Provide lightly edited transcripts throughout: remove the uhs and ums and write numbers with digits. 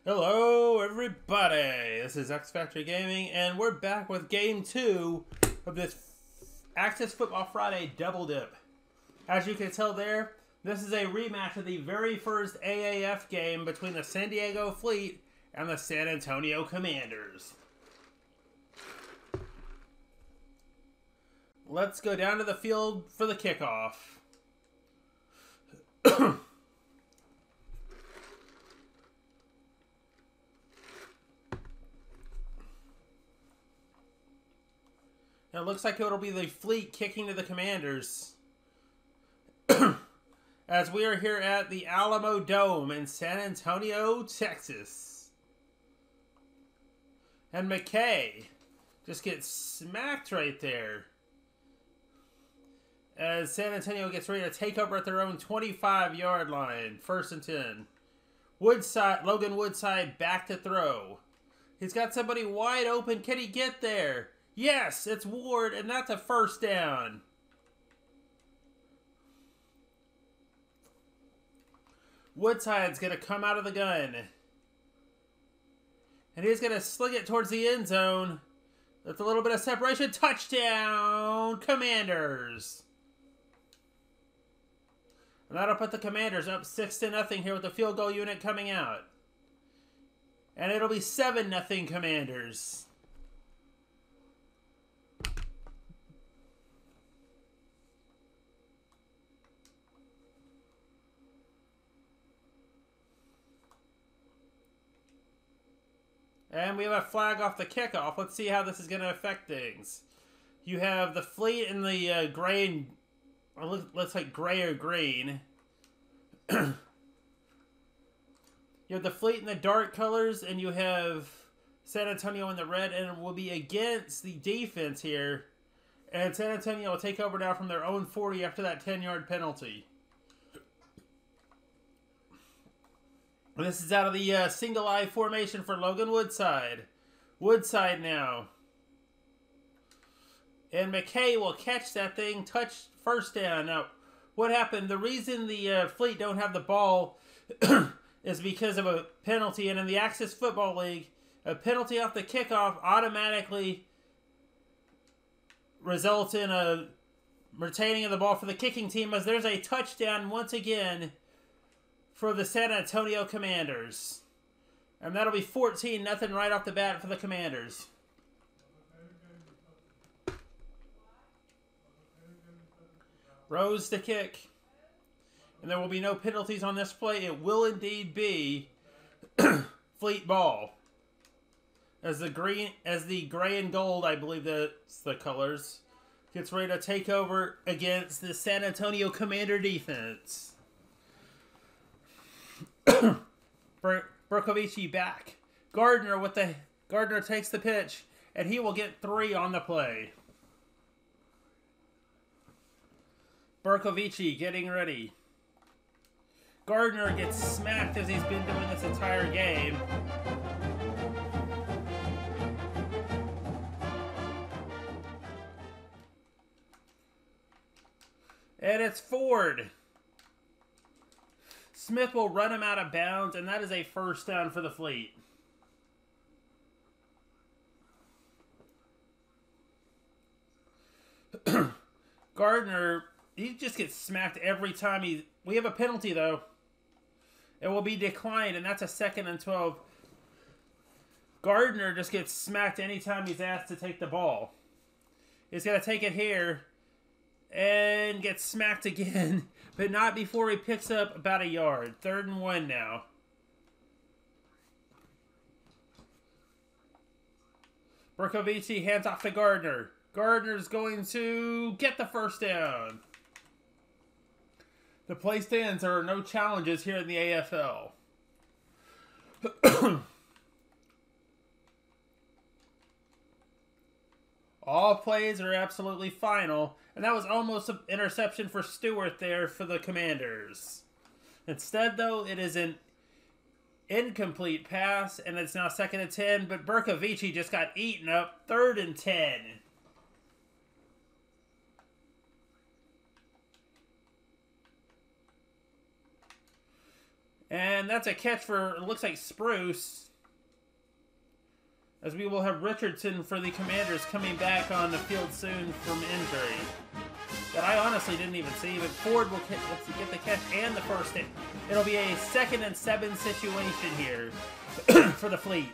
Hello, everybody. This is XFactor Gaming, and we're back with Game 2 of this Access Football Friday Double Dip. As you can tell there, this is a rematch of the very first AAF game between the San Diego Fleet and the San Antonio Commanders. Let's go down to the field for the kickoff. It looks like it'll be the Fleet kicking to the Commanders. As we are here at the Alamodome in San Antonio, Texas. And McKay just gets smacked right there. As San Antonio gets ready to take over at their own 25-yard line. 1st and 10. Logan Woodside back to throw. He's got somebody wide open. Can he get there? Yes, it's Ward, and that's a first down. Woodside's going to come out of the gun. And he's going to sling it towards the end zone. With a little bit of separation. Touchdown, Commanders. And that'll put the Commanders up 6-0 here with the field goal unit coming out. And it'll be 7-0 Commanders. And we have a flag off the kickoff. Let's see how this is going to affect things. You have the Fleet in the gray and... looks like gray or green. You have the Fleet in the dark colors, and you have San Antonio in the red, and it will be against the defense here. And San Antonio will take over now from their own 40 after that 10-yard penalty. This is out of the single eye formation for Logan Woodside. Woodside now. And McKay will catch that thing, touch first down. Now, what happened? The reason the Fleet don't have the ball is because of a penalty. And in the Access Football League, a penalty off the kickoff automatically results in a retaining of the ball for the kicking team, as there's a touchdown once again for the San Antonio Commanders. And that'll be 14-0 right off the bat for the Commanders. Rose to kick. And there will be no penalties on this play. It will indeed be Fleet ball. As the gray and gold, I believe that's the colors, gets ready to take over against the San Antonio Commander defense. Berkovici back. Gardner takes the pitch, and he will get 3 on the play. Berkovici getting ready. Gardner gets smacked as he's been doing this entire game. And it's Ford. Smith will run him out of bounds, and that is a first down for the Fleet. Gardner, he just gets smacked every time we have a penalty, though. It will be declined, and that's a 2nd and 12. Gardner just gets smacked anytime he's asked to take the ball. He's going to take it here and get smacked again, but not before he picks up about a yard. 3rd and 1 now. Berkovici hands off to Gardner. Gardner's going to get the first down. The play stands. There are no challenges here in the AFL. All plays are absolutely final. And that was almost an interception for Stewart there for the Commanders. Instead, though, it is an incomplete pass, and it's now 2nd and 10. But Berkovici just got eaten up. 3rd and 10. And that's a catch for, it looks like Spruce. As we will have Richardson for the Commanders coming back on the field soon from injury. That I honestly didn't even see, but Ford will get the catch and the first hit. It'll be a 2nd and 7 situation here for the Fleet,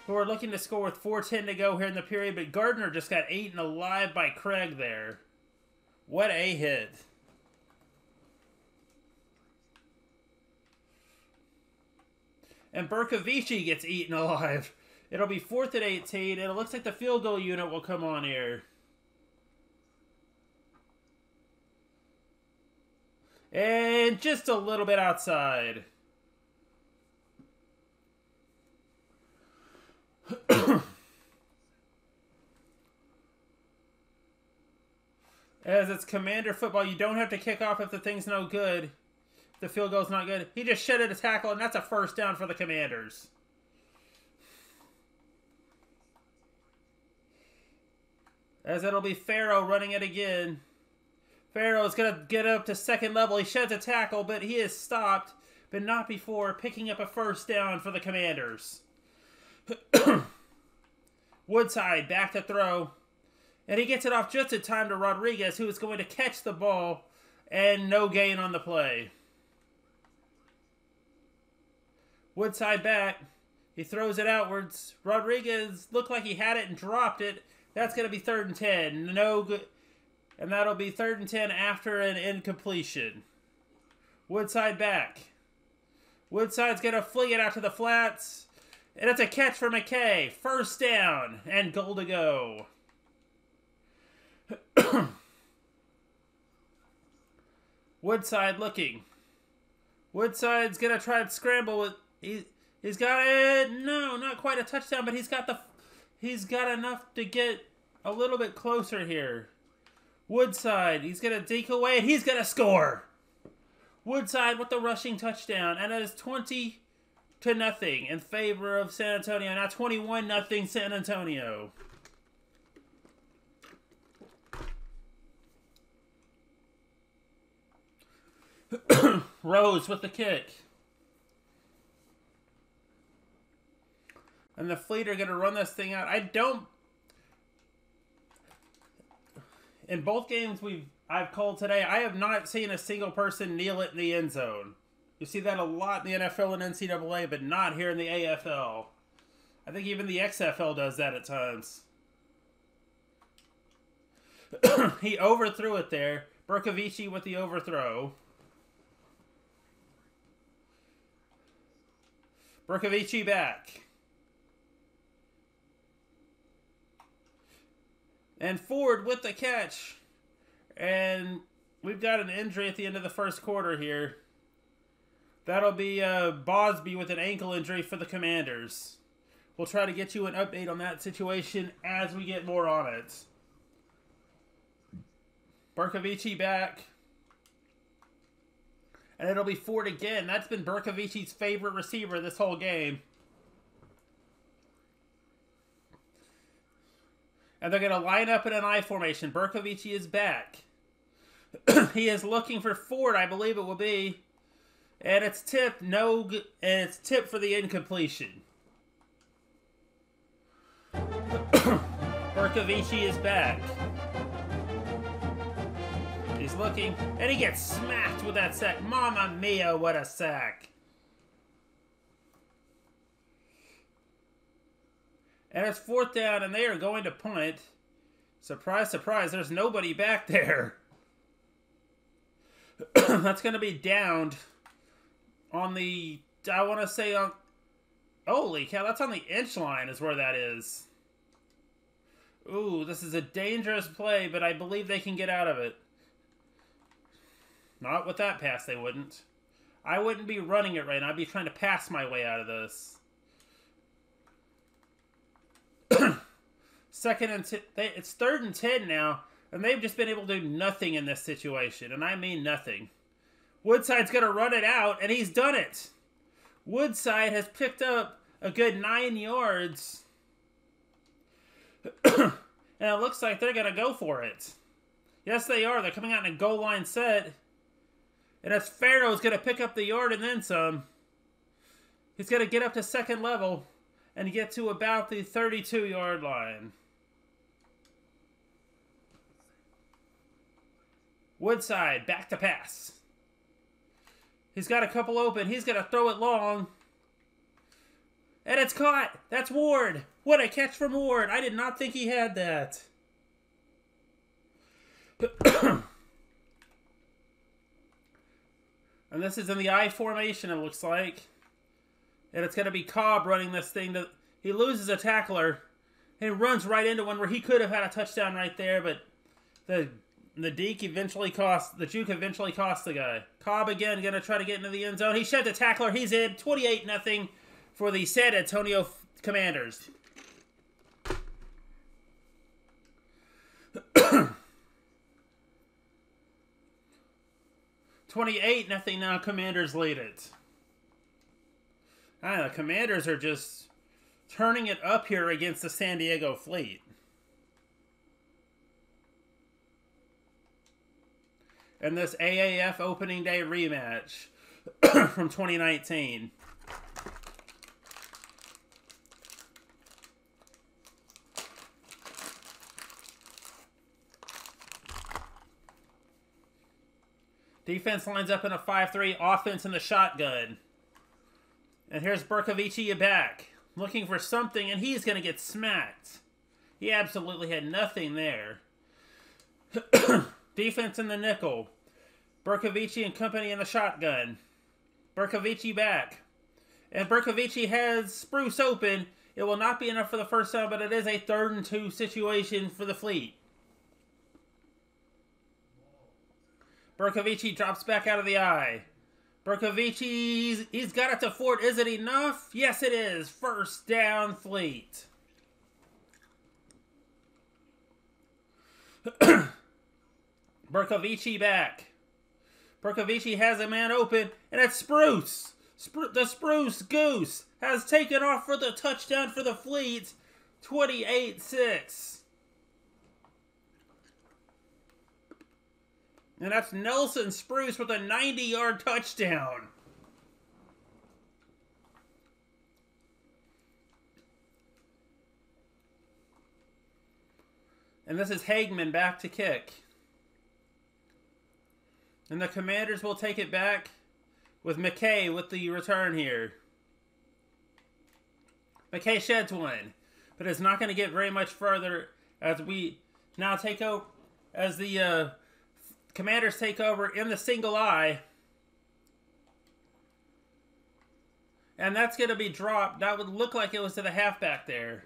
who are looking to score with 4:10 to go here in the period, but Gardner just got eaten alive by Craig there. What a hit. And Berkovici gets eaten alive. It'll be 4th and 18, and it looks like the field goal unit will come on here. And just a little bit outside. As it's Commander football, you don't have to kick off if the thing's no good. If the field goal's not good. He just shedded a tackle, and that's a first down for the Commanders. As it'll be Farrow running it again. Farrow is going to get up to second level. He sheds a tackle, but he is stopped, but not before picking up a first down for the Commanders. Woodside back to throw. And he gets it off just in time to Rodriguez, who is going to catch the ball, and no gain on the play. Woodside back. He throws it outwards. Rodriguez looked like he had it and dropped it. That's going to be 3rd and 10. No good. And that'll be 3rd and 10 after an incompletion. Woodside back. Woodside's going to fling it out to the flats. And it's a catch for McKay. First down and goal to go. Woodside looking. Woodside's going to try and scramble with... He's got it. No, not quite a touchdown, but he's got enough to get a little bit closer here. Woodside, he's going to deke away, and he's going to score. Woodside with the rushing touchdown, and it is 20-0 in favor of San Antonio. Now 21-0 San Antonio. Rose with the kick. And the Fleet are going to run this thing out. In both games I've called today, I have not seen a single person kneel it in the end zone. You see that a lot in the NFL and NCAA, but not here in the AFL. I think even the XFL does that at times. He overthrew it there. Berkovici with the overthrow. Berkovici back. And Ford with the catch. And we've got an injury at the end of the first quarter here. That'll be Bosby with an ankle injury for the Commanders. We'll try to get you an update on that situation as we get more on it. Berkovici back. And it'll be Ford again. That's been Berkovici's favorite receiver this whole game. And they're going to line up in an I formation. Berkovici is back. He is looking for Ford, I believe it will be. And it's tipped. And it's tipped for the incompletion. Berkovici is back. He's looking. And he gets smacked with that sack. Mamma mia, what a sack. And it's 4th down, and they are going to punt. Surprise, surprise, there's nobody back there. That's going to be downed on the, I want to say on, holy cow, that's on the inch line is where that is. Ooh, this is a dangerous play, but I believe they can get out of it. Not with that pass, they wouldn't. I wouldn't be running it right now. I'd be trying to pass my way out of this. It's 3rd and 10 now, and they've just been able to do nothing in this situation, and I mean nothing. Woodside's going to run it out, and he's done it. Woodside has picked up a good 9 yards, and it looks like they're going to go for it. Yes, they are. They're coming out in a goal line set, and as Farrow's going to pick up the yard and then some. He's got to get up to second level and get to about the 32-yard line. Woodside, back to pass. He's got a couple open. He's going to throw it long. And it's caught. That's Ward. What a catch from Ward. I did not think he had that. And this is in the I formation, it looks like. And it's going to be Cobb running this thing. He loses a tackler. And runs right into one where he could have had a touchdown right there. But the juke eventually cost the guy. Cobb again going to try to get into the end zone. He shed the tackler. He's in. 28-0 for the San Antonio Commanders. 28-0 now. Commanders lead it. The Commanders are just turning it up here against the San Diego Fleet. And this AAF opening day rematch from 2019. Defense lines up in a 5-3, offense in the shotgun. And here's Berkovici back, looking for something, and he's going to get smacked. He absolutely had nothing there. Defense in the nickel. Berkovici and company in the shotgun. Berkovici back. And Berkovici has Spruce open. It will not be enough for the first down, but it is a 3rd and 2 situation for the Fleet. Berkovici drops back out of the eye. Berkovici, he's got it to Ford. Is it enough? Yes, it is. First down, Fleet. Berkovici back. Berkovici has a man open, and it's Spruce. The Spruce Goose has taken off for the touchdown for the Fleet. 28-6. And that's Nelson Spruce with a 90-yard touchdown. And this is Hagman back to kick. And the Commanders will take it back with McKay with the return here. McKay sheds one, but it's not going to get very much further as we now take over, as the Commanders take over in the single eye. And that's going to be dropped. That would look like it was to the halfback there.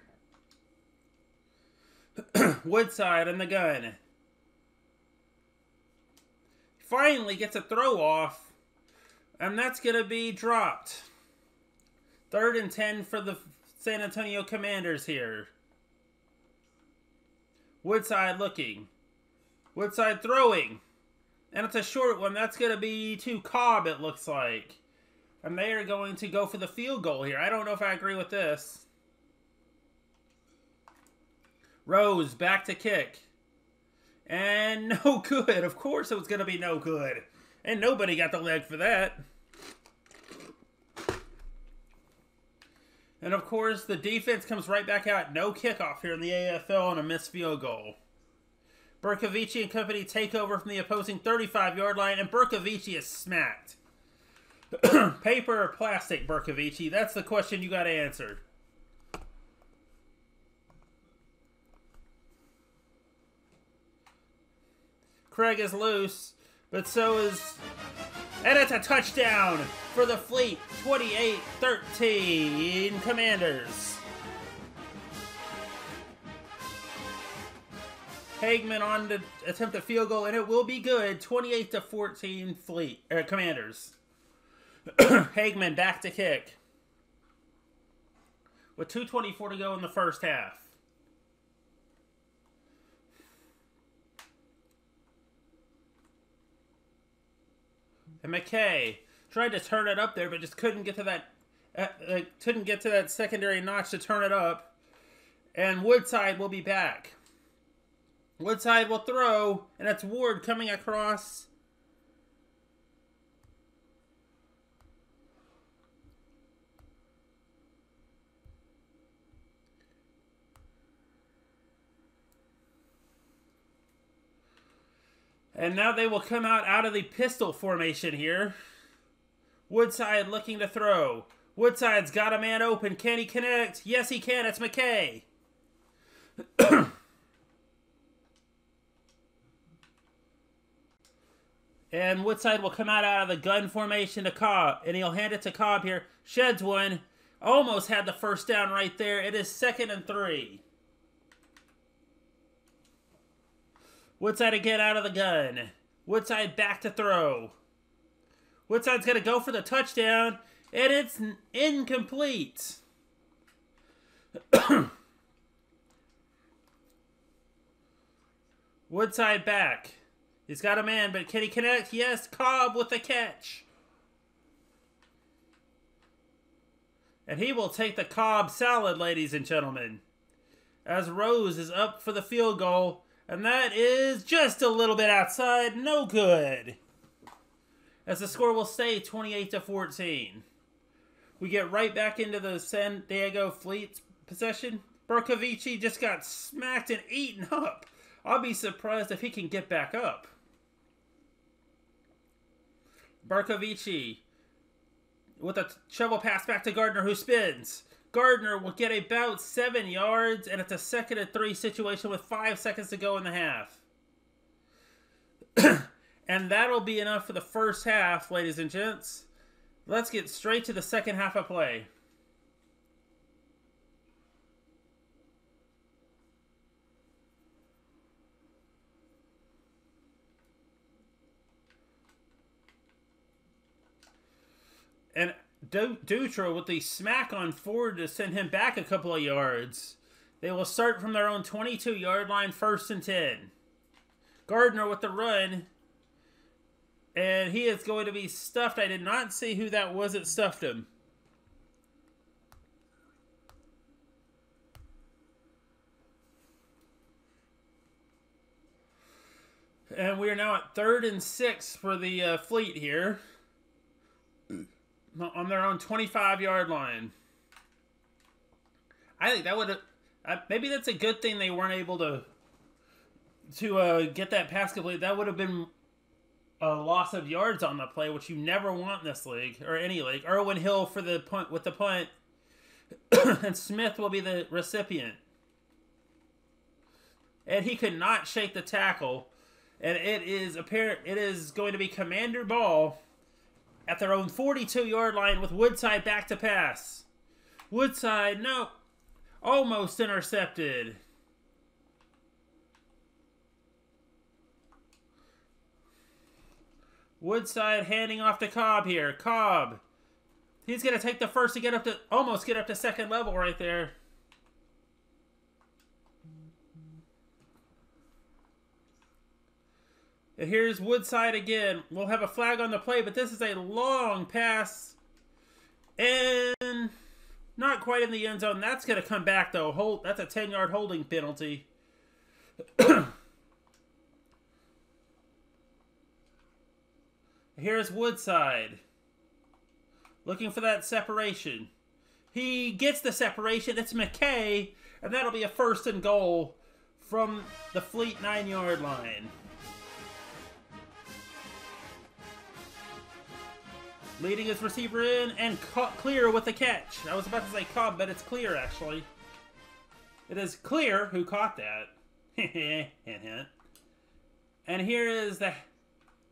Woodside in the gun. Finally gets a throw off. And that's going to be dropped. 3rd and 10 for the San Antonio Commanders here. Woodside looking. Woodside throwing. And it's a short one. That's going to be to Cobb, it looks like. And they are going to go for the field goal here. I don't know if I agree with this. Rose back to kick. And no good. Of course it was going to be no good. And nobody got the leg for that. And of course the defense comes right back out. No kickoff here in the AFL and a missed field goal. Berkovici and company take over from the opposing 35-yard line, and Berkovici is smacked. Paper or plastic, Berkovici? That's the question you got to answer. Craig is loose, but so is... And it's a touchdown for the Fleet. 28-13 Commanders. Hagman on to attempt a field goal, and it will be good. 28-14 Fleet Commanders. Hagman back to kick. With 2:24 to go in the first half. And McKay tried to turn it up there, but just couldn't get to that secondary notch to turn it up. And Woodside will be back. Woodside will throw, and it's Ward coming across. And now they will come out of the pistol formation here. Woodside looking to throw. Woodside's got a man open. Can he connect? Yes, he can. It's McKay. And Woodside will come out of the gun formation to Cobb. And he'll hand it to Cobb here. Sheds one. Almost had the first down right there. It is 2nd and 3. Woodside again out of the gun. Woodside back to throw. Woodside's going to go for the touchdown. And it's incomplete. Woodside back. He's got a man, but can he connect? Yes, Cobb with the catch. And he will take the Cobb salad, ladies and gentlemen. As Rose is up for the field goal. And that is just a little bit outside. No good. As the score will stay 28-14. We get right back into the San Diego Fleet possession. Berkovici just got smacked and eaten up. I'll be surprised if he can get back up. Berkovici with a shovel pass back to Gardner, who spins. Gardner will get about 7 yards, and it's a 2nd and 3 situation with 5 seconds to go in the half. And that'll be enough for the first half, ladies and gents. Let's get straight to the second half of play. And Dutra with the smack on Ford to send him back a couple of yards. They will start from their own 22-yard line, 1st and 10. Gardner with the run. And he is going to be stuffed. I did not see who that was that stuffed him. And we are now at 3rd and 6 for the Fleet here. On their own 25-yard line. I think that would have... maybe that's a good thing they weren't able to get that pass complete. That would have been a loss of yards on the play, which you never want in this league, or any league. Irwin Hill for the punt with the punt. And Smith will be the recipient. And he could not shake the tackle. And it is apparent it is going to be Commander ball at their own 42-yard line with Woodside back to pass. Woodside, no. Almost intercepted. Woodside handing off to Cobb here. Cobb. He's going to take the first to get up to, almost get up to 2nd level right there. And here's Woodside again. We'll have a flag on the play, but this is a long pass. And not quite in the end zone. That's going to come back, though. That's a 10-yard holding penalty. Here's Woodside. Looking for that separation. He gets the separation. It's McKay. And that'll be a 1st and goal from the Fleet 9-yard line. Leading his receiver in and Clear with the catch. I was about to say Cobb, but it's Clear, actually. It is Clear who caught that. Hint, hint. And here is the...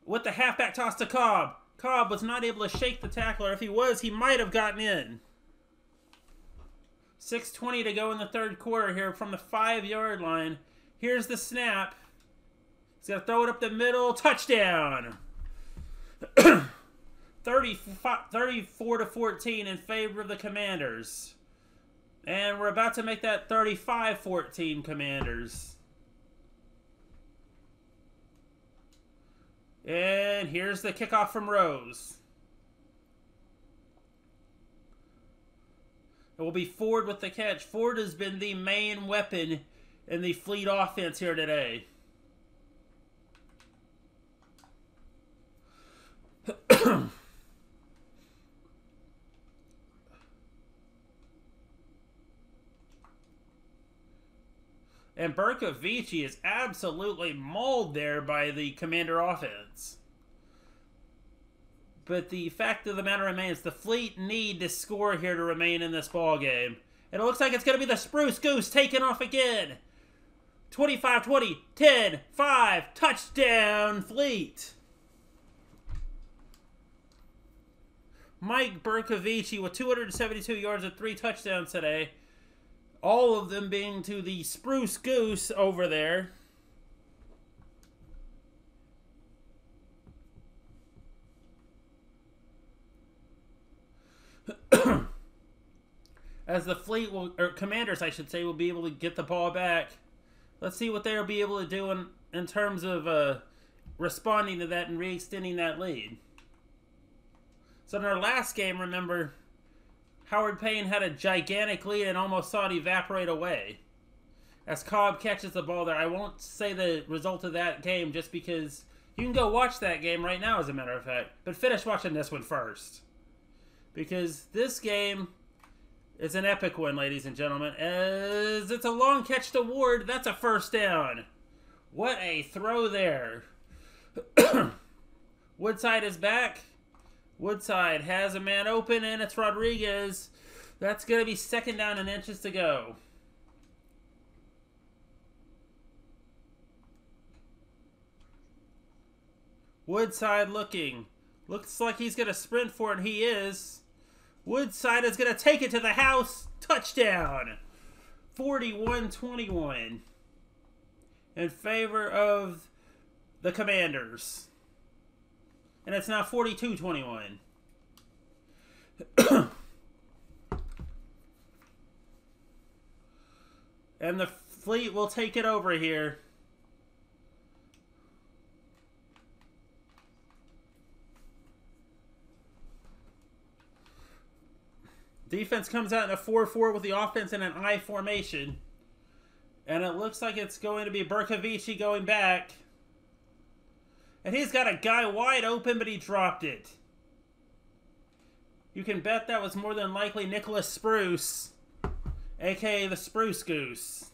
with the halfback toss to Cobb. Cobb was not able to shake the tackler. If he was, he might have gotten in. 6:20 to go in the 3rd quarter here from the 5-yard line. Here's the snap. He's going to throw it up the middle. Touchdown! 34-14 in favor of the Commanders. And we're about to make that 35-14 Commanders. And here's the kickoff from Rose. It will be Ford with the catch. Ford has been the main weapon in the Fleet offense here today. And Berkovici is absolutely mauled there by the Commander offense. But the fact of the matter remains, the Fleet need to score here to remain in this ball game. And it looks like it's going to be the Spruce Goose taking off again. 25-20, 10-5, touchdown Fleet. Mike Berkovici with 272 yards and 3 touchdowns today. All of them being to the Spruce Goose over there. As the Fleet will, or Commanders I should say, will be able to get the ball back. Let's see what they'll be able to do in terms of responding to that and re-extending that lead. So in our last game, remember, Howard Payne had a gigantic lead and almost saw it evaporate away. As Cobb catches the ball there, I won't say the result of that game just because you can go watch that game right now, as a matter of fact. But finish watching this one first. Because this game is an epic one, ladies and gentlemen. As it's a long catch to Ward, that's a first down. What a throw there. Woodside is back. Woodside has a man open, and it's Rodriguez. That's going to be second down and inches to go. Woodside looking. Looks like he's going to sprint for it, and he is. Woodside is going to take it to the house. Touchdown. 41-21. In favor of the Commanders. And it's now 42-21. And the Fleet will take it over here. Defense comes out in a 4-4 with the offense in an I formation. And it looks like it's going to be Berkovici going back. And he's got a guy wide open, but he dropped it. You can bet that was more than likely Nicholas Spruce, a.k.a. the Spruce Goose.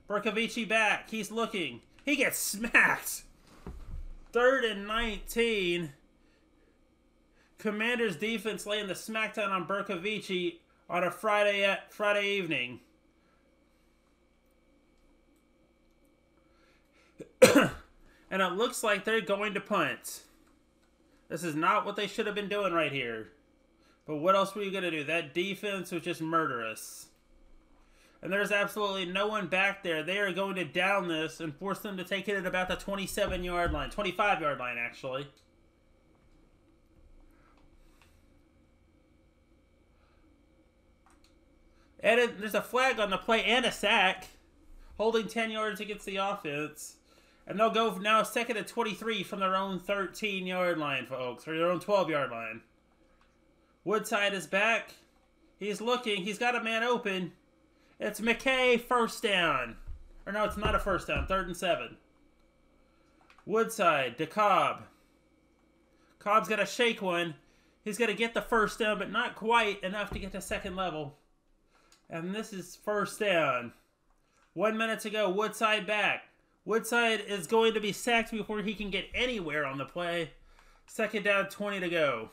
Berkovici back. He's looking. He gets smacked. 3rd and 19. Commanders defense laying the smackdown on Berkovici on a Friday evening. And it looks like they're going to punt. This is not what they should have been doing right here. But what else were you going to do? That defense was just murderous. And there's absolutely no one back there. They are going to down this and force them to take it at about the 27-yard line. 25-yard line, actually. And there's a flag on the play and a sack. Holding 10 yards against the offense. And they'll go now 2nd and 23 from their own 13-yard line, folks. Or their own 12-yard line. Woodside is back. He's looking. He's got a man open. It's McKay, first down. Or no, it's not a first down. 3rd and 7. Woodside to Cobb. Cobb's got to shake one. He's going to get the first down, but not quite enough to get to second level. And this is first down. 1 minute to go. Woodside back. Woodside is going to be sacked before he can get anywhere on the play. 2nd down, 20 to go.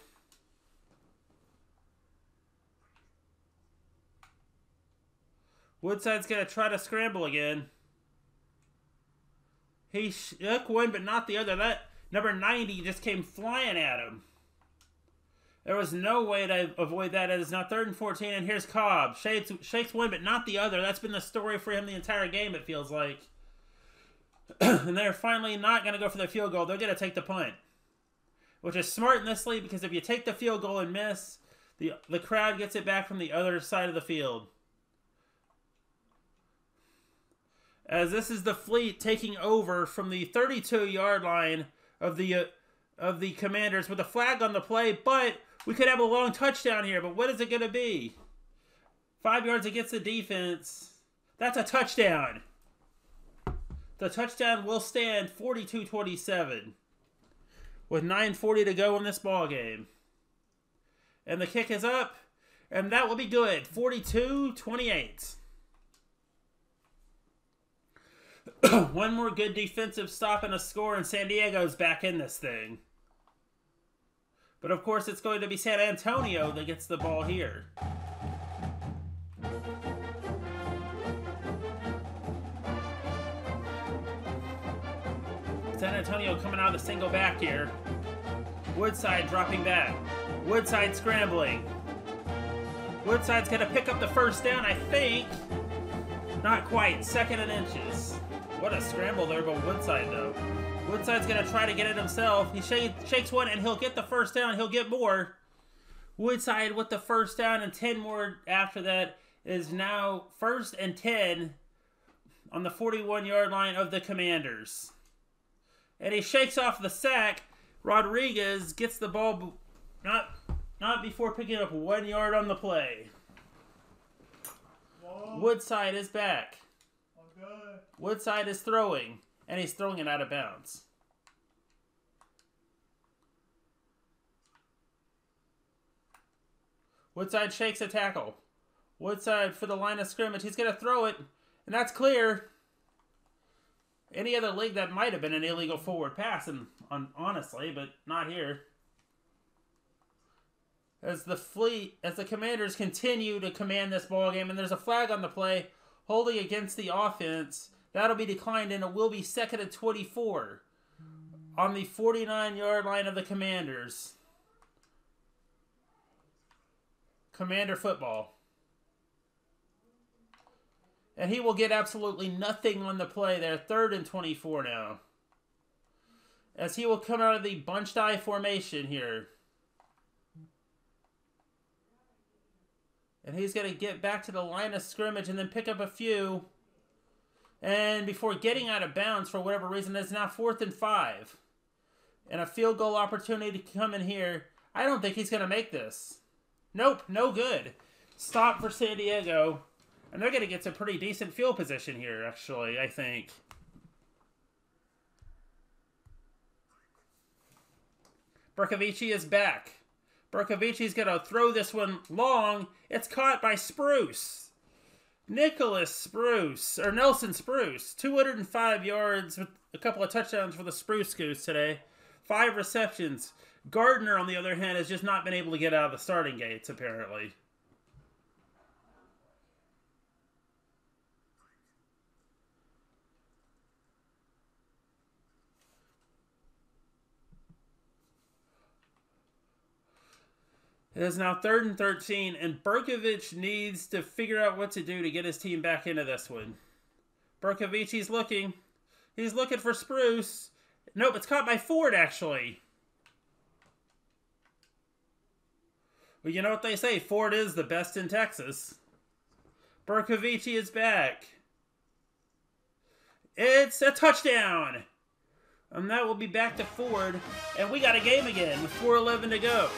Woodside's going to try to scramble again. He shook one, but not the other. That number 90 just came flying at him. There was no way to avoid that. It is now 3rd and 14, and here's Cobb. Shakes one, but not the other. That's been the story for him the entire game, it feels like. And they're finally not going to go for the field goal. They're going to take the punt. Which is smart in this league, because if you take the field goal and miss, the crowd gets it back from the other side of the field. As this is the Fleet taking over from the 32-yard line of the Commanders with a flag on the play, but we could have a long touchdown here, but what is it going to be? 5 yards against the defense. That's a touchdown. The touchdown will stand 42-27 with 9:40 to go in this ball game. And the kick is up, and that will be good. 42-28. One more good defensive stop and a score, and San Diego's back in this thing. But of course, it's going to be San Antonio that gets the ball here. San Antonio coming out of the single back here. Woodside dropping back. Woodside scrambling. Woodside's going to pick up the first down, I think. Not quite. 2nd and inches. What a scramble there by Woodside, though. Woodside's going to try to get it himself. He shakes one, and he'll get the first down. He'll get more. Woodside with the first down, and 10 more after that is now 1st and 10 on the 41-yard line of the Commanders. And he shakes off the sack. Rodriguez gets the ball not before picking up 1 yard on the play. Whoa. Woodside is back. Okay. Woodside is throwing, and he's throwing it out of bounds. Woodside shakes a tackle. Woodside for the line of scrimmage. He's going to throw it, and that's clear. Any other league, that might have been an illegal forward pass, honestly, but not here. As the Commanders continue to command this ball game, and there's a flag on the play, holding against the offense. That'll be declined, and it will be 2nd and 24 on the 49-yard line of the Commanders. Commander football. And he will get absolutely nothing on the play there. 3rd and 24 now. As he will come out of the bunched eye formation here. And he's going to get back to the line of scrimmage and then pick up a few. And before getting out of bounds for whatever reason, it's now 4th and 5. And a field goal opportunity to come in here. I don't think he's going to make this. Nope, no good. Stop for San Diego. And they're going to get some pretty decent field position here, actually, I think. Bercovici is back. Bercovici's going to throw this one long. It's caught by Spruce. Nelson Spruce. 205 yards with a couple of touchdowns for the Spruce Goose today. 5 receptions. Gardner, on the other hand, has just not been able to get out of the starting gates, apparently. It is now 3rd and 13, and Berkovich needs to figure out what to do to get his team back into this one. Berkovici's looking. He's looking for Spruce. Nope, it's caught by Ford, actually. Well, you know what they say. Ford is the best in Texas. Bercovici is back. It's a touchdown. And that will be back to Ford. And we got a game again with 4:11 to go.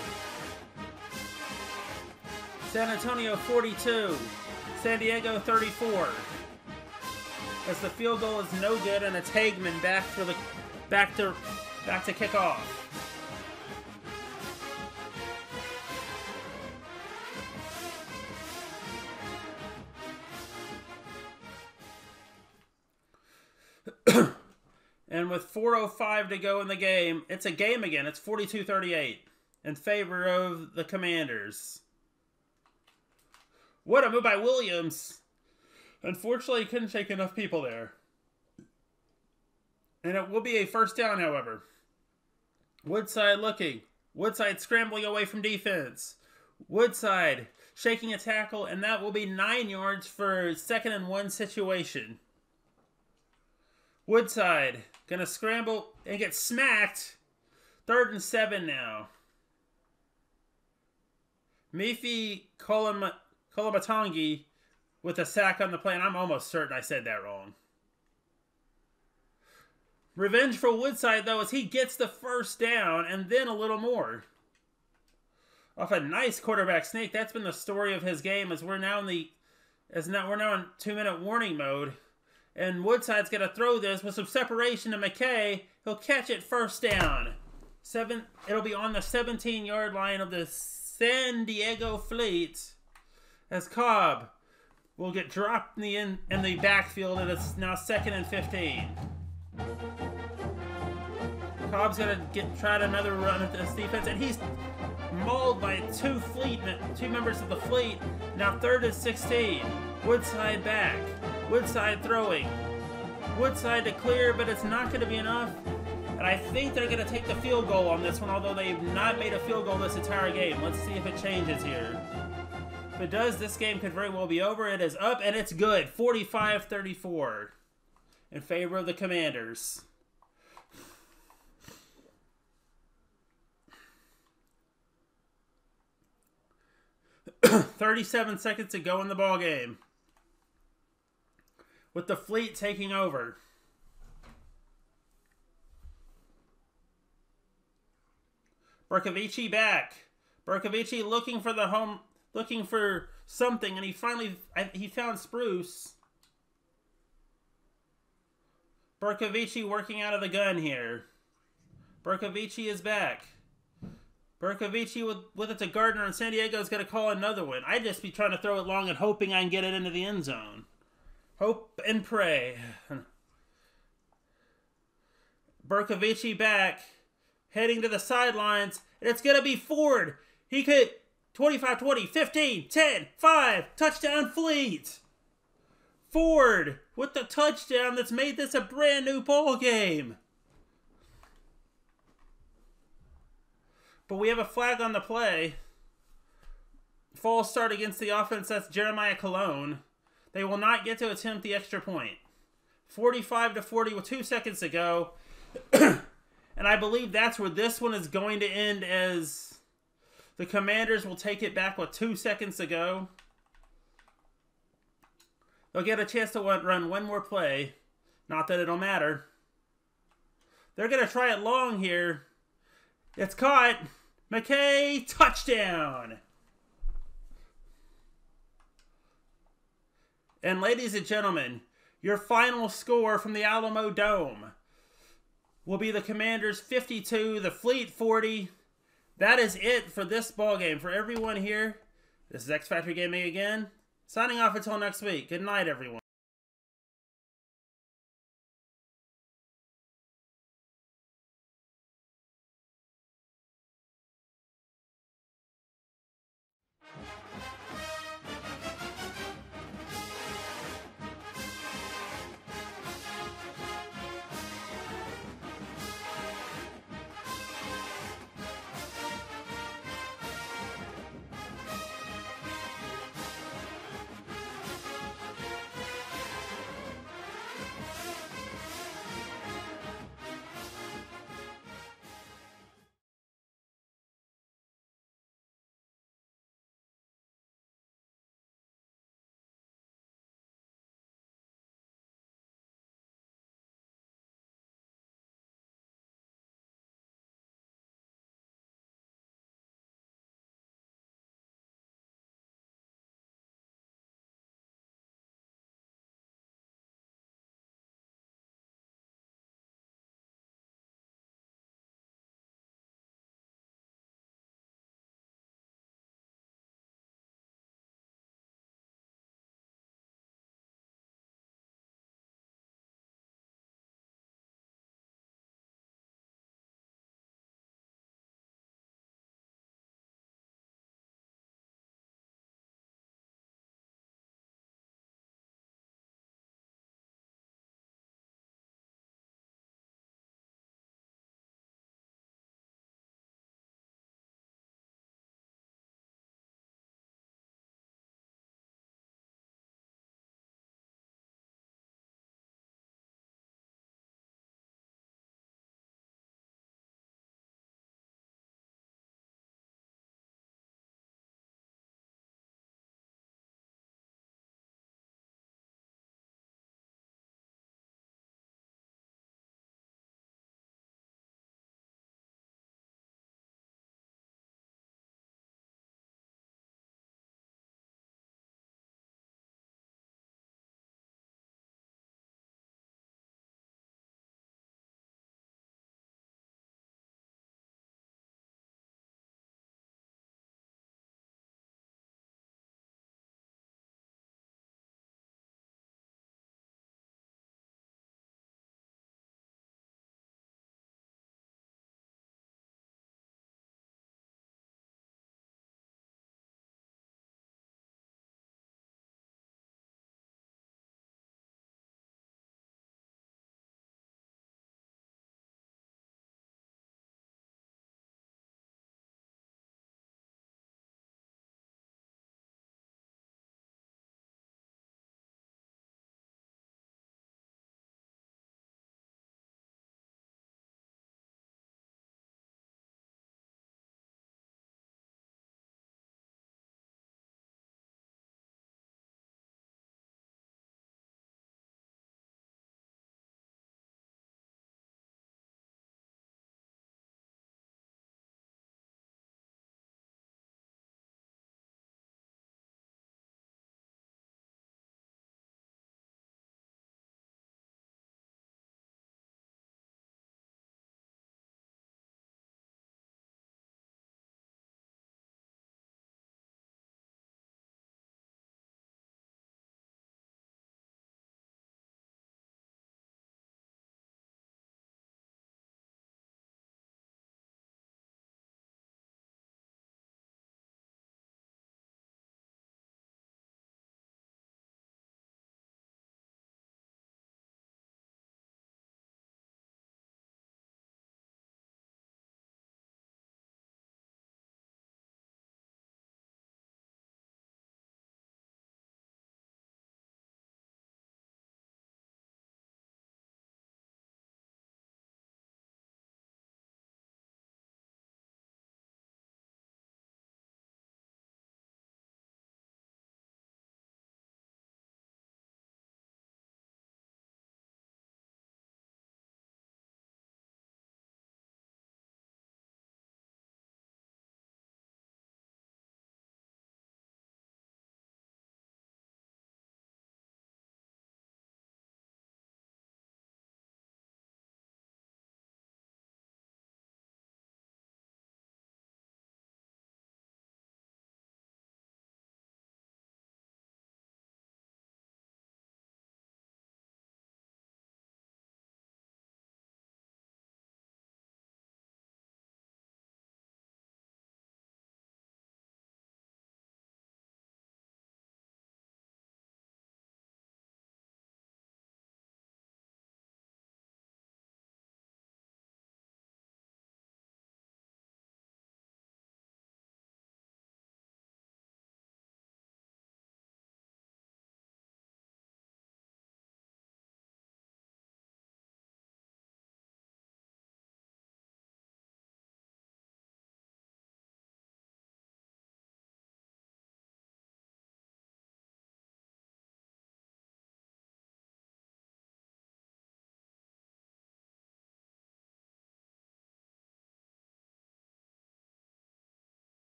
San Antonio 42, San Diego 34. As the field goal is no good, and it's Hagman back to kick off. And with 4:05 to go in the game, it's a game again. It's 42-38 in favor of the Commanders. What a move by Williams. Unfortunately, he couldn't shake enough people there. And it will be a first down, however. Woodside looking. Woodside scrambling away from defense. Woodside shaking a tackle, and that will be 9 yards for 2nd and 1 situation. Woodside gonna scramble and get smacked. 3rd and 7 now. Mifi Kolomatangi with a sack on the play, and I'm almost certain I said that wrong. Revenge for Woodside, though, as he gets the first down and then a little more. Off a nice quarterback sneak. That's been the story of his game, as we're now in 2-minute warning mode. And Woodside's going to throw this with some separation to McKay. He'll catch it, first down. It'll be on the 17-yard line of the San Diego Fleet. As Cobb will get dropped in the backfield, and it's now 2nd and 15. Cobb's gonna try another run at this defense, and he's mauled by two members of the fleet. Now 3rd and 16. Woodside back. Woodside throwing. Woodside to clear, but it's not going to be enough. And I think they're going to take the field goal on this one, although they've not made a field goal this entire game. Let's see if it changes here. If it does, this game could very well be over. It is up, and it's good. 45-34 in favor of the Commanders. "37 seconds to go in the ball game, with the fleet taking over. Berkovici back. Berkovici looking for something, and he found Spruce. Berkovici working out of the gun here. Berkovici is back. Berkovici with it to Gardner, and San Diego's going to call another one. I'd just be trying to throw it long and hoping I can get it into the end zone. Hope and pray. Berkovici back, heading to the sidelines, and it's going to be Ford. He could 25-20, 15, 10, 5, touchdown Fleet. Ford with the touchdown that's made this a brand new ball game. But we have a flag on the play. False start against the offense. That's Jeremiah Colon. They will not get to attempt the extra point. 45-40 with 2 seconds to go. And I believe that's where this one is going to end, as the Commanders will take it back with 2 seconds to go. They'll get a chance to run one more play. Not that it'll matter. They're going to try it long here. It's caught. McKay, touchdown. And ladies and gentlemen, your final score from the Alamodome will be the Commanders 52, the Fleet 40. That is it for this ball game. For everyone here, this is X Factor Gaming again. Signing off until next week. Good night, everyone.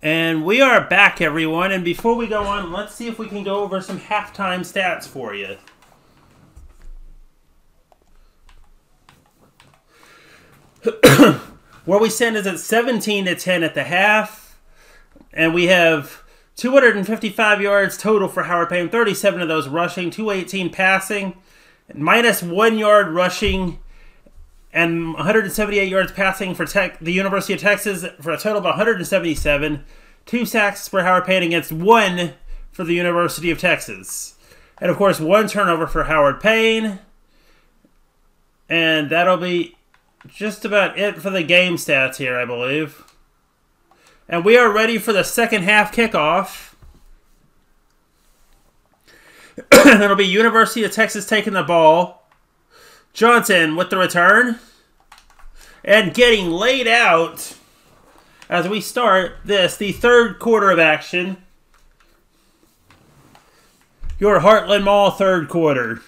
And we are back, everyone. And before we go on, let's see if we can go over some halftime stats for you. Where we stand is at 17-10 at the half. And we have 255 yards total for Howard Payne. 37 of those rushing, 218 passing, minus 1 yard rushing, and 178 yards passing for the University of Texas for a total of 177. 2 sacks for Howard Payne against 1 for the University of Texas. And, of course, 1 turnover for Howard Payne. And that'll be just about it for the game stats here, I believe. And we are ready for the second half kickoff. It'll be University of Texas taking the ball. Johnson with the return. And getting laid out as we start this, the third quarter of action. Your Heartland Mall third quarter.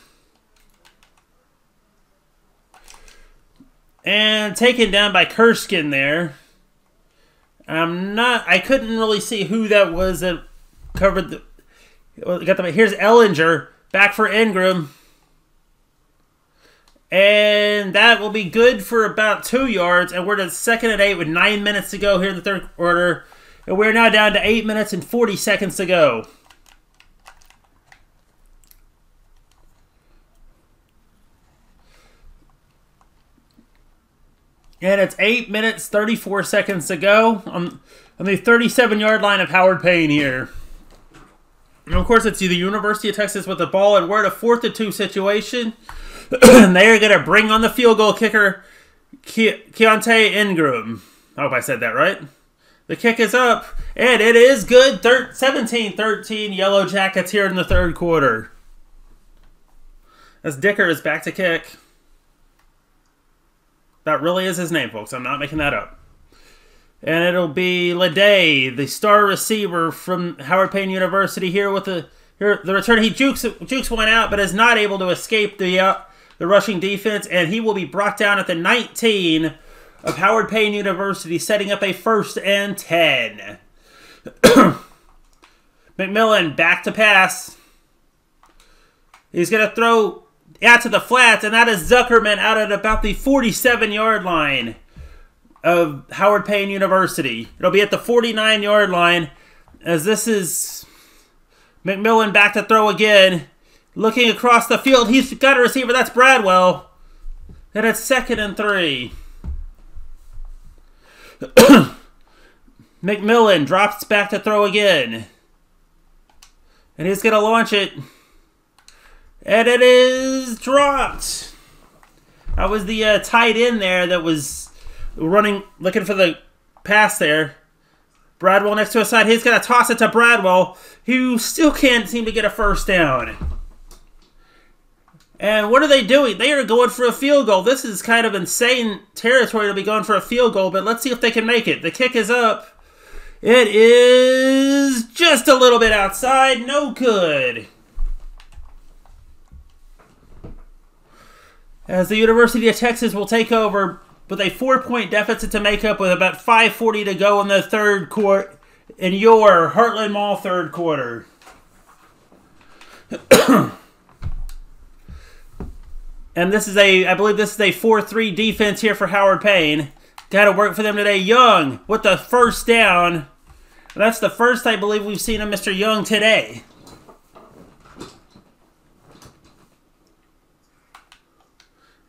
And taken down by Kurskin there. I couldn't really see who that was that covered the... Here's Ellinger, back for Ingram. And that will be good for about 2 yards. And we're at 2nd and 8 with 9 minutes to go here in the third quarter. And we're now down to 8 minutes and 40 seconds to go. And it's 8 minutes, 34 seconds to go on the 37-yard line of Howard Payne here. And of course, it's the University of Texas with the ball, and we're at a 4th and 2 situation. And they are going to bring on the field goal kicker, Keontae Ingram. I hope I said that right. The kick is up, and it is good. 17-13 Yellow Jackets here in the third quarter. As Dicker is back to kick. That really is his name, folks. I'm not making that up. And it'll be Leday, the star receiver from Howard Payne University, here with the return. He jukes one out, but is not able to escape the rushing defense, and he will be brought down at the 19 of Howard Payne University, setting up a 1st and 10. McMillan back to pass. He's going to throw out to the flats, and that is Zuckerman out at about the 47-yard line of Howard Payne University. It'll be at the 49-yard line, as this is McMillan back to throw again. Looking across the field, he's got a receiver. That's Bradwell. And it's 2nd and 3. McMillan drops back to throw again. And he's going to launch it. And it is dropped. That was the tight end there that was running, looking for the pass there. Bradwell next to his side. He's going to toss it to Bradwell, who still can't seem to get a first down. And what are they doing? They are going for a field goal. This is kind of insane territory to be going for a field goal, but let's see if they can make it. The kick is up. It is just a little bit outside. No good. As the University of Texas will take over with a 4-point deficit to make up with about 5:40 to go in the third quarter, in your Heartland Mall third quarter. And this is I believe this is a 4-3 defense here for Howard Payne. Got to work for them today. Young with the first down. And that's the first I believe we've seen of Mr. Young today.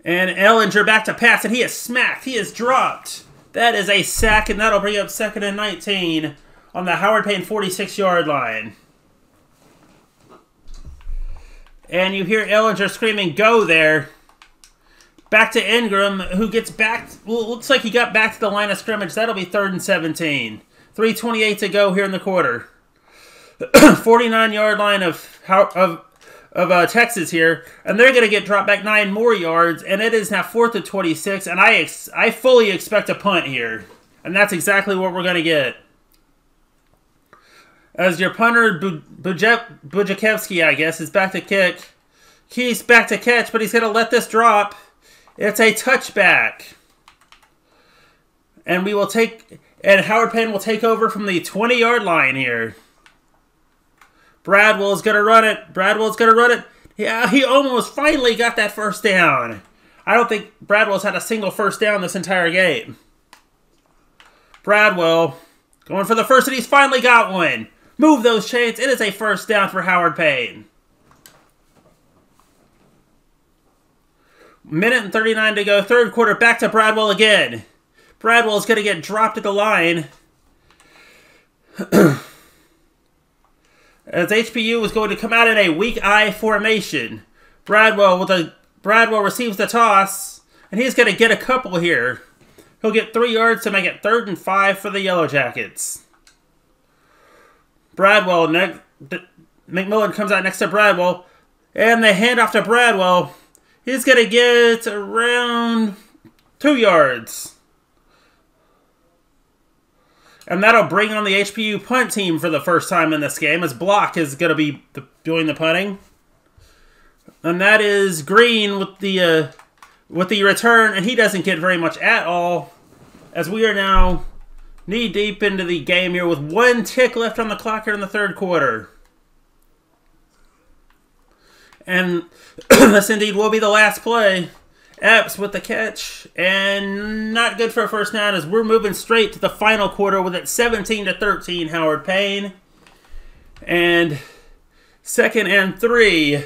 And Ellinger back to pass, and he is smacked. He is dropped. That is a sack, and that'll bring up 2nd and 19 on the Howard Payne 46-yard line. And you hear Ellinger screaming, "Go there." Back to Ingram, who gets back. Well, it looks like he got back to the line of scrimmage. That'll be 3rd and 17. 3:28 to go here in the quarter. 49-yard line of Texas here, and they're going to get dropped back 9 more yards, and it is now 4th and 26, and I fully expect a punt here, and that's exactly what we're going to get. As your punter, Bujakevsky, I guess, is back to kick. He's back to catch, but he's going to let this drop. It's a touchback. And we will take... And Howard Payne will take over from the 20-yard line here. Bradwell's going to run it. Bradwell's going to run it. Yeah, he almost finally got that first down. I don't think Bradwell's had a single first down this entire game. Bradwell going for the first, and he's finally got one. Move those chains. It is a first down for Howard Payne. Minute and 39 to go. Third quarter, back to Bradwell again. Bradwell's going to get dropped at the line. As HPU is going to come out in a weak eye formation. Bradwell receives the toss, and he's going to get a couple here. He'll get 3 yards to make it 3rd and 5 for the Yellow Jackets. McMillan comes out next to Bradwell, and the handoff to Bradwell. He's going to get around 2 yards. And that'll bring on the HPU punt team for the first time in this game, as Block is going to be doing the punting. And that is Green with the return, and he doesn't get very much at all, as we are now knee-deep into the game here with 1 tick left on the clock here in the third quarter. And this indeed will be the last play. Epps with the catch, and not good for a first down as we're moving straight to the final quarter with it 17-13 Howard Payne. And 2nd and 3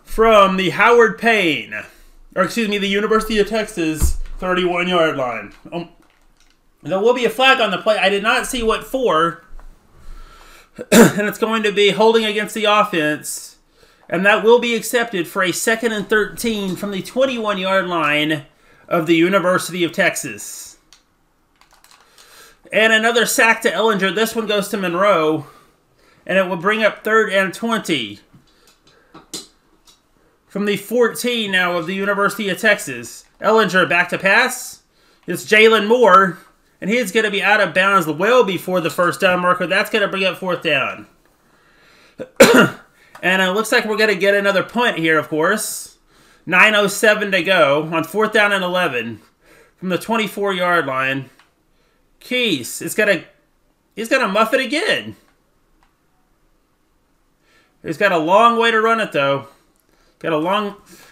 from the Howard Payne, or excuse me, the University of Texas 31-yard line. There will be a flag on the play. I did not see what for, and it's going to be holding against the offense. And that will be accepted for a 2nd and 13 from the 21-yard line of the University of Texas. And another sack to Ellinger. This one goes to Monroe. And it will bring up 3rd and 20. From the 14 now of the University of Texas. Ellinger back to pass. It's Jalen Moore. And he's going to be out of bounds well before the first down marker. That's going to bring up 4th down. And it looks like we're going to get another punt here, of course. 9:07 to go on 4th down and 11 from the 24-yard line. Keese is going to muff it again. He's got a long way to run it, though.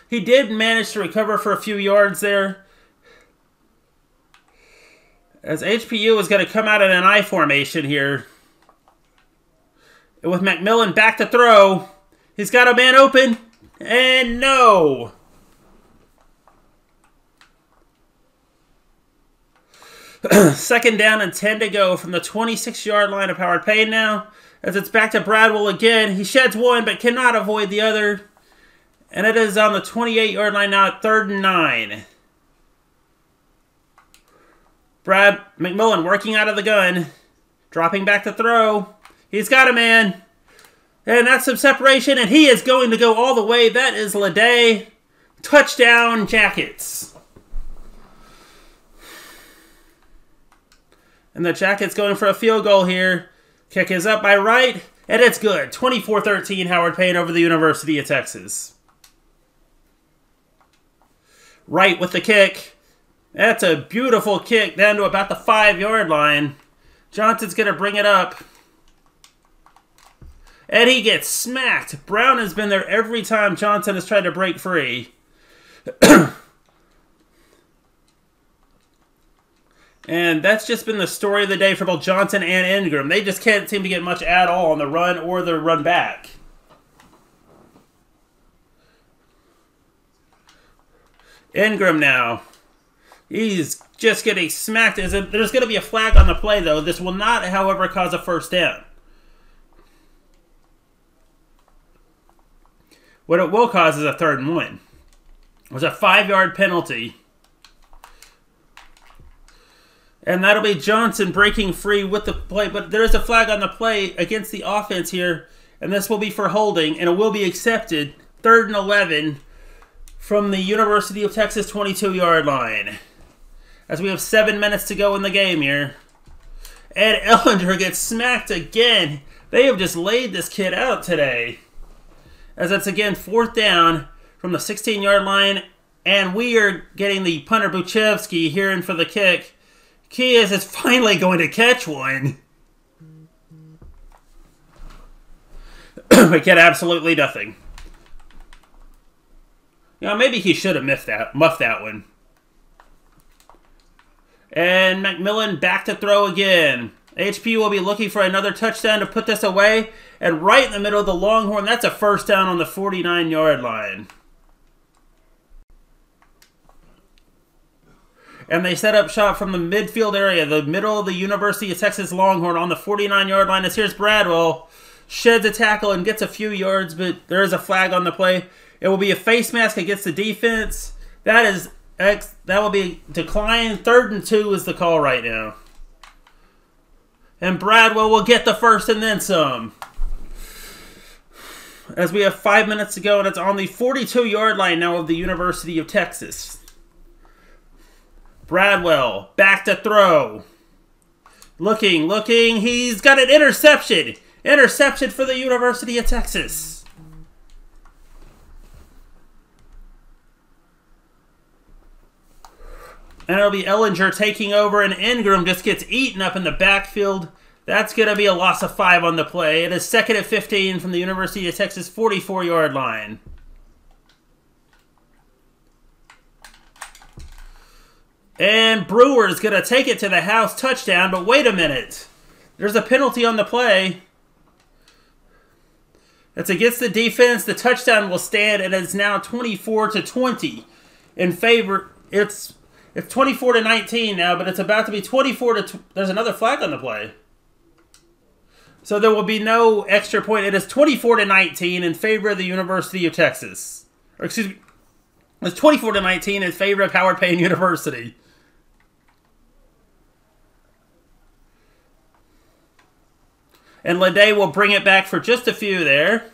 He did manage to recover for a few yards there. As HPU is going to come out in an I formation here. With McMillan back to throw. He's got a man open. And no. Second down and 10 to go from the 26-yard line of Howard Payne now. As it's back to Bradwell again. He sheds one but cannot avoid the other. And it is on the 28-yard line now at 3rd and 9. McMillan working out of the gun. Dropping back to throw. He's got a man. And that's some separation, and he is going to go all the way. That is Leday. Touchdown, Jackets. And the Jackets going for a field goal here. Kick is up by Wright, and it's good. 24-13 Howard Payne over the University of Texas. Wright with the kick. That's a beautiful kick down to about the 5-yard line. Johnson's going to bring it up. And he gets smacked. Brown has been there every time Johnson has tried to break free. And that's just been the story of the day for both Johnson and Ingram. They just can't seem to get much at all on the run or the run back. Ingram now. He's just getting smacked. There's going to be a flag on the play, though. This will not, however, cause a first down. What it will cause is a 3rd and 1. It was a 5-yard penalty. And that'll be Johnson breaking free with the play. But there is a flag on the play against the offense here. And this will be for holding. And it will be accepted. 3rd and 11 from the University of Texas 22-yard line. As we have 7 minutes to go in the game here. And Ellinger gets smacked again. They have just laid this kid out today. As it's again 4th down from the 16-yard line. And we are getting the punter Buchevsky here in for the kick. Key is finally going to catch one. We get absolutely nothing. You know, maybe he should have muffed that one. And McMillan back to throw again. HP will be looking for another touchdown to put this away. And right in the middle of the Longhorn, that's a first down on the 49-yard line. And they set up shop from the midfield area, the middle of the University of Texas Longhorn on the 49-yard line. As here's Bradwell. Sheds a tackle and gets a few yards, but there is a flag on the play. It will be a face mask against the defense. That will be declined. 3rd and 2 is the call right now. And Bradwell will get the first and then some. As we have 5 minutes to go, and it's on the 42-yard line now of the University of Texas. Bradwell back to throw. Looking. He's got an interception. Interception for the University of Texas. And it'll be Ellinger taking over, and Ingram just gets eaten up in the backfield. That's going to be a loss of 5 on the play. It is 2nd and 15 from the University of Texas 44-yard line. And Brewer's going to take it to the house touchdown, but wait a minute. There's a penalty on the play. It's against the defense. The touchdown will stand, and it's now 24-20 in favor. It's 24-19 now, but it's about to be 24-. There's another flag on the play, so there will be no extra point. It is 24-19 in favor of the University of Texas. Or excuse me, it's 24-19 in favor of Howard Payne University. And Lede will bring it back for just a few there.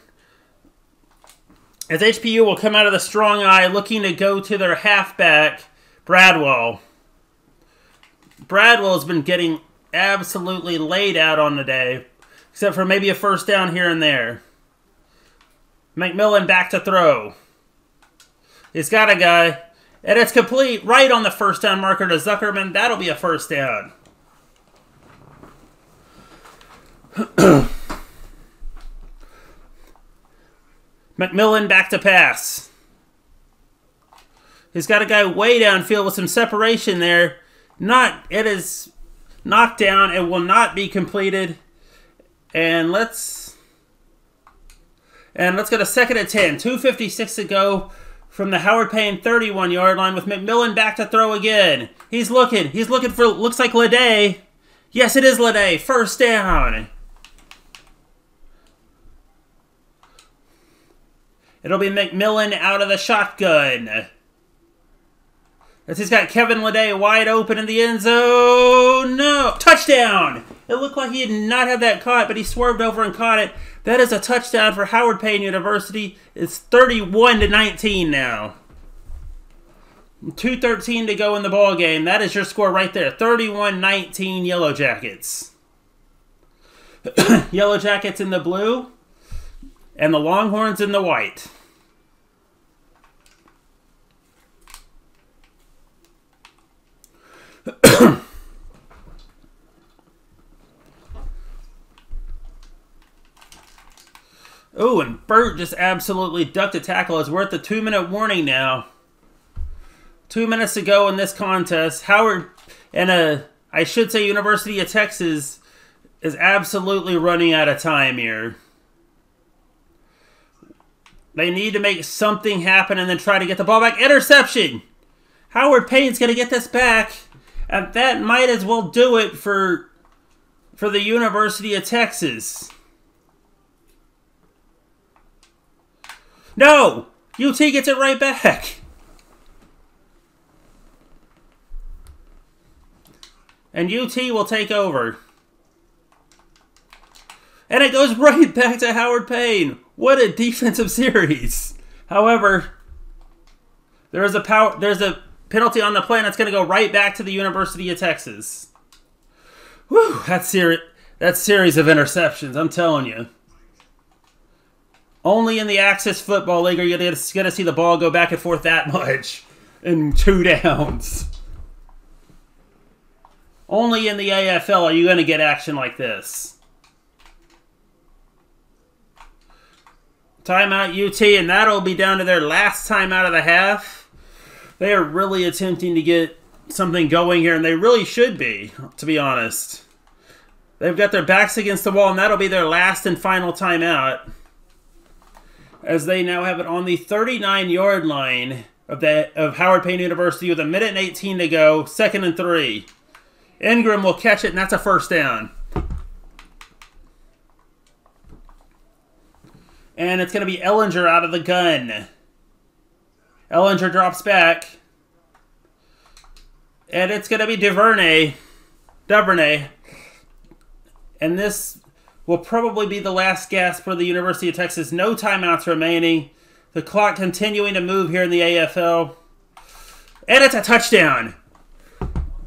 As HPU will come out of the strong eye looking to go to their halfback, Bradwell. Bradwell has been getting absolutely laid out on the day, except for maybe a first down here and there. McMillan back to throw. He's got a guy, and it's complete right on the first down marker to Zuckerman. That'll be a first down. McMillan back to pass. He's got a guy way downfield with some separation there. It is knocked down. It will not be completed. And let's get a 2nd and 10. 2:56 to go from the Howard Payne 31-yard line with McMillan back to throw again. He's looking for, looks like Lede. Yes, it is Lede. First down. It'll be McMillan out of the shotgun. As he's got Kevin Lede wide open in the end zone. No! Touchdown! It looked like he did not have that caught, but he swerved over and caught it. That is a touchdown for Howard Payne University. It's 31-19 now. 2:13 to go in the ball game. That is your score right there. 31-19 Yellow Jackets. Yellow Jackets in the blue. And the Longhorns in the white. Oh, and Burt just absolutely ducked a tackle as we're at the 2-minute warning now. 2 minutes to go in this contest. Howard, and I should say University of Texas, is absolutely running out of time here. They need to make something happen and then try to get the ball back. Interception! Howard Payne's going to get this back. And that might as well do it for the University of Texas. No! UT gets it right back. And UT will take over. And it goes right back to Howard Payne. What a defensive series. However, there's a penalty on the play, and it's going to go right back to the University of Texas. Whew, that series of interceptions, I'm telling you. Only in the Access Football League are you going to see the ball go back and forth that much in 2 downs. Only in the AFL are you going to get action like this. Timeout UT, and that'll be down to their last timeout of the half. They are really attempting to get something going here, and they really should be, to be honest. They've got their backs against the wall, and that'll be their last and final timeout, as they now have it on the 39-yard line of Howard Payne University with 1:18 to go, 2nd and 3. Ingram will catch it, and that's a first down. And it's going to be Ellinger out of the gun. Ellinger drops back. And it's going to be Duvernay. And this will probably be the last gasp for the University of Texas. No timeouts remaining. The clock continuing to move here in the AFL. And it's a touchdown.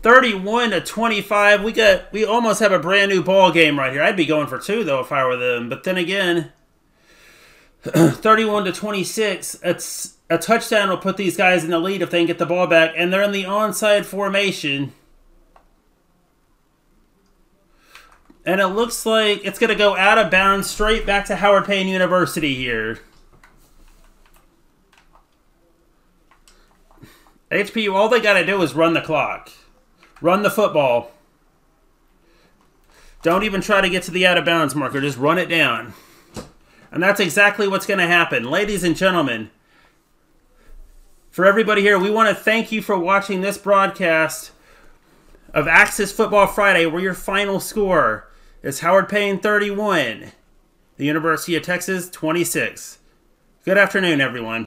31-25. We almost have a brand new ball game right here. I'd be going for 2 though if I were them. But then again, 31-26. It's a touchdown will put these guys in the lead if they can get the ball back, and they're in the onside formation. And it looks like it's going to go out of bounds straight back to Howard Payne University here. HPU, all they got to do is run the clock. Run the football. Don't even try to get to the out of bounds marker. Just run it down. And that's exactly what's going to happen. Ladies and gentlemen, for everybody here, we want to thank you for watching this broadcast of Axis Football Friday, where your final score is Howard Payne 31, the University of Texas 26. Good afternoon, everyone.